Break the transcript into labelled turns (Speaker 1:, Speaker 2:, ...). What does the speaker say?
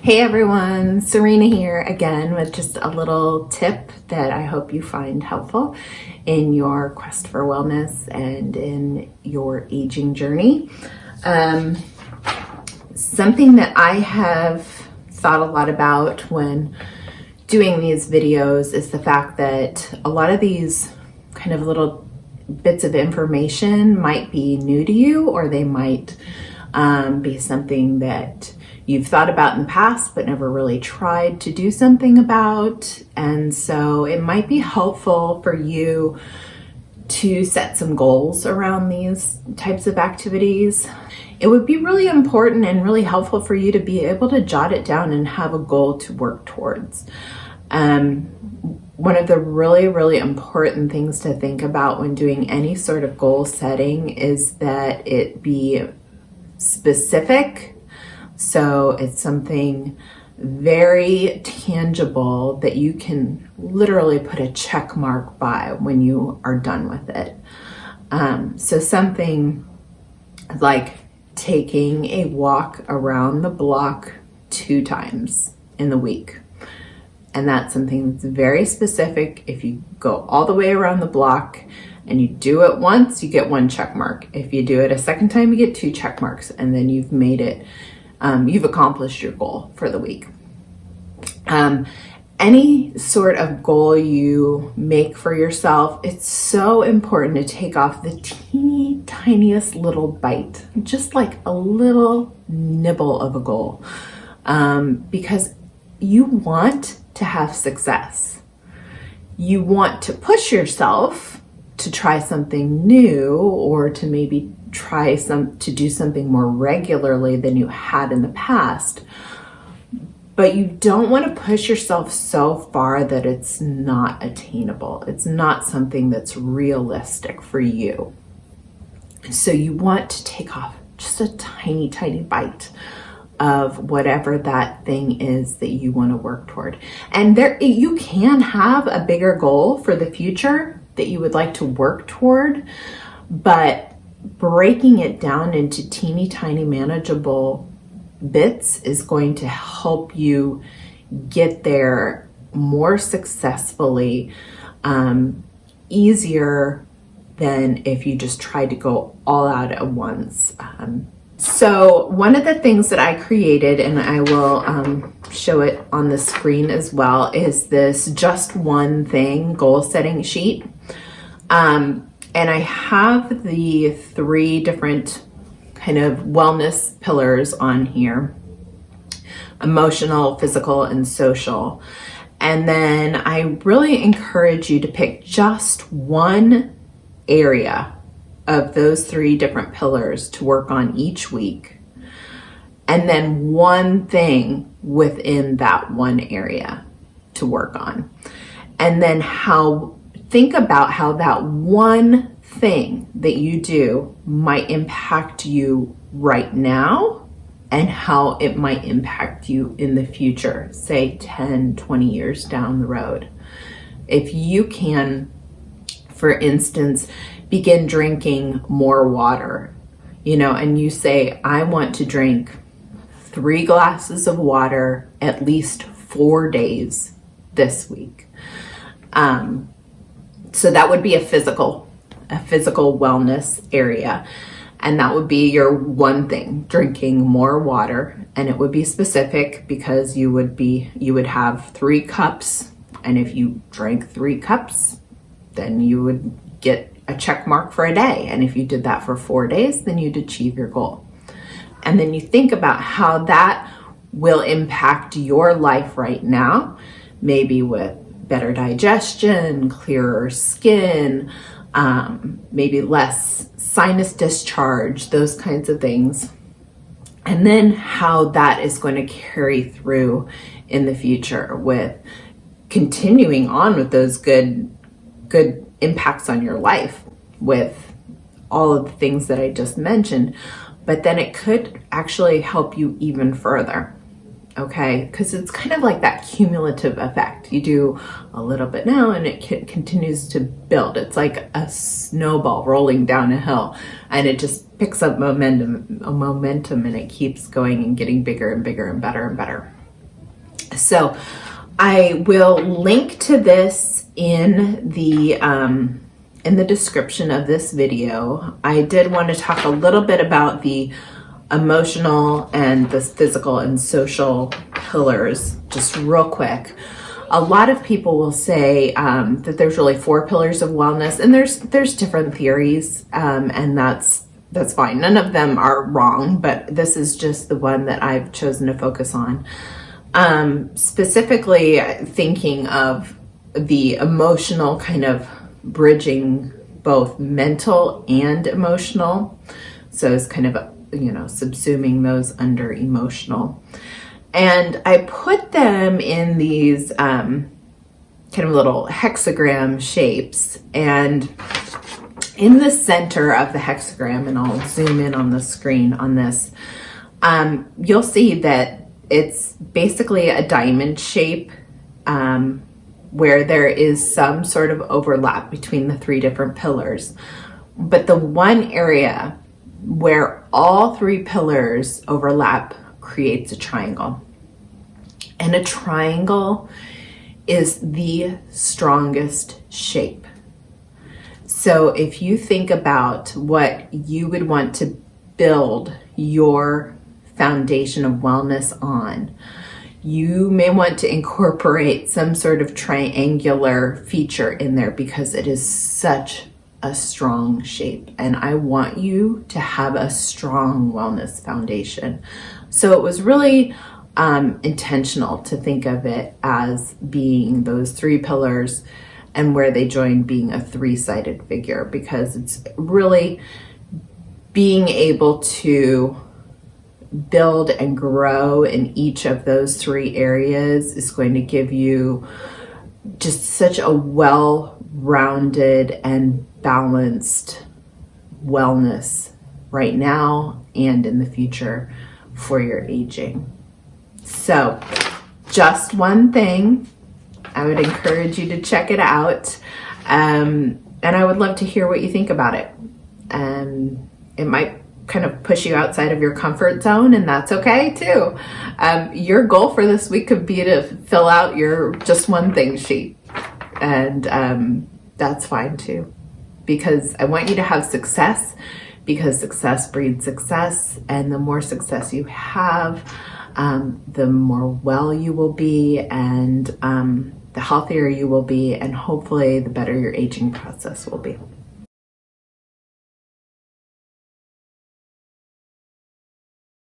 Speaker 1: Hey everyone, Serena here again with just a little tip that I hope you find helpful in your quest for wellness and in your aging journey. Something that I have thought a lot about when doing these videos is the fact that a lot of these kind of little bits of information might be new to you, or they might be something that you've thought about in the past but never really tried to do something about. And so it might be helpful for you to set some goals around these types of activities. It would be really important and really helpful for you to be able to jot it down and have a goal to work towards. One of the really important things to think about when doing any sort of goal setting is that it be specific. So it's something very tangible that you can literally put a check mark by when you are done with it. So something like taking a walk around the block 2 times in the week. And that's something that's very specific. If you go all the way around the block and you do it once, you get 1 check mark. If you do it a second time, you get 2 check marks, and then you've made it, you've accomplished your goal for the week. Any sort of goal you make for yourself, it's so important to take off the teeny tiniest little bite, just like a little nibble of a goal, because you want to have success. You want to push yourself to try something new, or to maybe to do something more regularly than you had in the past. But you don't want to push yourself so far that it's not attainable. It's not something that's realistic for you. So you want to take off just a tiny bite of whatever that thing is that you want to work toward. And you can have a bigger goal for the future that you would like to work toward, but breaking it down into teeny tiny manageable bits is going to help you get there more successfully, easier than if you just tried to go all out at once. So one of the things that I created, and I will show it on the screen as well, is this just one thing goal setting sheet. And I have the 3 different kind of wellness pillars on here: emotional, physical, and social. And then I really encourage you to pick just one area of those 3 different pillars to work on each week, and then one thing within that one area to work on. And then think about how that one thing that you do might impact you right now, and how it might impact you in the future, say 10, 20 years down the road. If you can, for instance, begin drinking more water, and you say, I want to drink 3 glasses of water at least 4 days this week. So that would be a physical wellness area. And that would be your one thing, drinking more water. And it would be specific because you would have 3 cups. And if you drank 3 cups, then you would get a check mark for a day. And if you did that for 4 days, then you'd achieve your goal. And then you think about how that will impact your life right now, maybe with better digestion, clearer skin, maybe less sinus discharge, those kinds of things. And then how that is going to carry through in the future with continuing on with those good impacts on your life with all of the things that I just mentioned. But then it could actually help you even further. Okay, because it's kind of like that cumulative effect. You do a little bit now and it continues to build. It's like a snowball rolling down a hill, and it just picks up momentum and it keeps going and getting bigger and bigger and better and better. So I will link to this in the description of this video. I did want to talk a little bit about the emotional and the physical and social pillars just real quick. A lot of people will say that there's really 4 pillars of wellness, and there's different theories, and that's fine. None of them are wrong, but this is just the one that I've chosen to focus on. Specifically thinking of the emotional, kind of bridging both mental and emotional. So it's kind of, subsuming those under emotional. And I put them in these kind of little hexagram shapes. And in the center of the hexagram, and I'll zoom in on the screen on this, you'll see that it's basically a diamond shape where there is some sort of overlap between the 3 different pillars. But the one area where all 3 pillars overlap creates a triangle. And a triangle is the strongest shape. So if you think about what you would want to build your foundation of wellness on, you may want to incorporate some sort of triangular feature in there because it is such a strong shape, and I want you to have a strong wellness foundation. So it was really intentional to think of it as being those 3 pillars and where they join being a 3-sided figure, because it's really being able to build and grow in each of those 3 areas is going to give you just such a well-rounded and balanced wellness right now and in the future for your aging. So just one thing, I would encourage you to check it out, and I would love to hear what you think about it. It might kind of push you outside of your comfort zone, and that's okay too. Your goal for this week could be to fill out your just one thing sheet, and that's fine too, because I want you to have success, because success breeds success, and the more success you have, the more well you will be, and the healthier you will be, and hopefully the better your aging process will be.